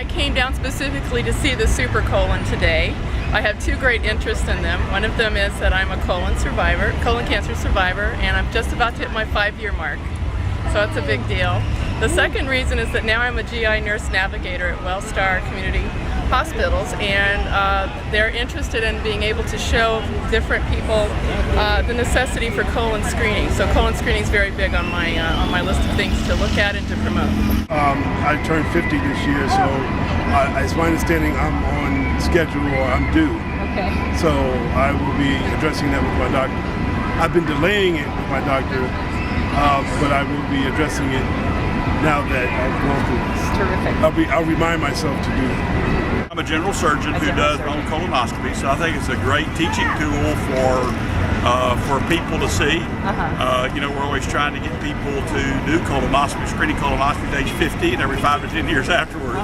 I came down specifically to see the super colon today. I have two great interests in them. One of them is that I'm a colon cancer survivor, and I'm just about to hit my 5-year mark. So it's a big deal. The second reason is that now I'm a GI nurse navigator at Wellstar Community Hospitals, and they're interested in being able to show different people the necessity for colon screening. So colon screening is very big on my list of things to look at and to promote. I turned 50 this year, so it's my understanding I'm on schedule or I'm due. Okay. So I will be addressing that with my doctor. I've been delaying it with my doctor, but I will be addressing it now that I've gone through this. Terrific. I'll remind myself to do that. I'm a general surgeon who does own colonoscopy, so I think it's a great teaching tool for people to see. We're always trying to get people to do colonoscopy, screening colonoscopy at age 50 and every 5 to 10 years afterward.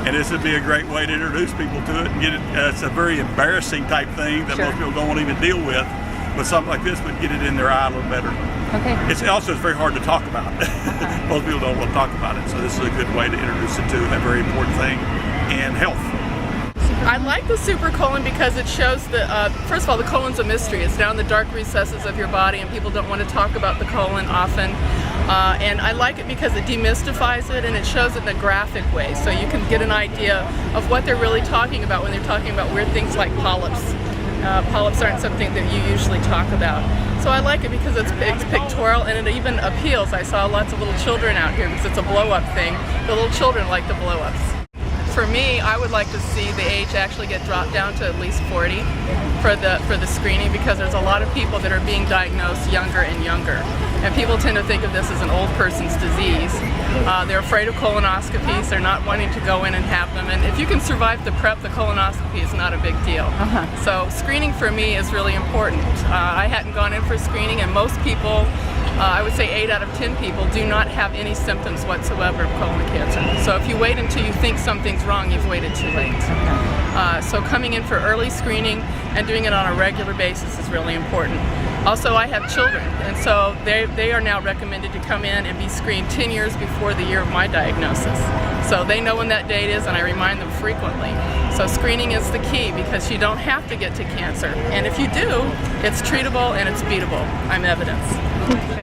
And this would be a great way to introduce people to it and get it. It's a very embarrassing type thing that most people don't want to even deal with, but something like this would get it in their eye a little better. Okay. It's very hard to talk about. Most people don't want to talk about it, so this is a good way to introduce it to that very important thing in health. I like the super colon because it shows that, first of all, the colon's a mystery. It's down in the dark recesses of your body, and people don't want to talk about the colon often. And I like it because it demystifies it, and it shows it in a graphic way, so you can get an idea of what they're really talking about when they're talking about weird things like polyps. Polyps aren't something that you usually talk about. So I like it because it's pictorial, and it even appeals. I saw lots of little children out here because it's a blow-up thing. The little children like the blow-ups. For me, I would like to see the age actually get dropped down to at least 40 for the screening, because there's a lot of people that are being diagnosed younger and younger. And people tend to think of this as an old person's disease. They're afraid of colonoscopies, they're not wanting to go in and have them. And if you can survive the prep, the colonoscopy is not a big deal. So screening for me is really important. I hadn't gone in for screening, and most people, I would say 8 out of 10 people, do not have any symptoms whatsoever of colon cancer. So if you wait until you think something's wrong, you've waited too late. So coming in for early screening and doing it on a regular basis is really important. Also, I have children, and so they are now recommended to come in and be screened 10 years before the year of my diagnosis. So they know when that date is, and I remind them frequently. So screening is the key, because you don't have to get to cancer. And if you do, it's treatable and it's beatable. I'm evidence.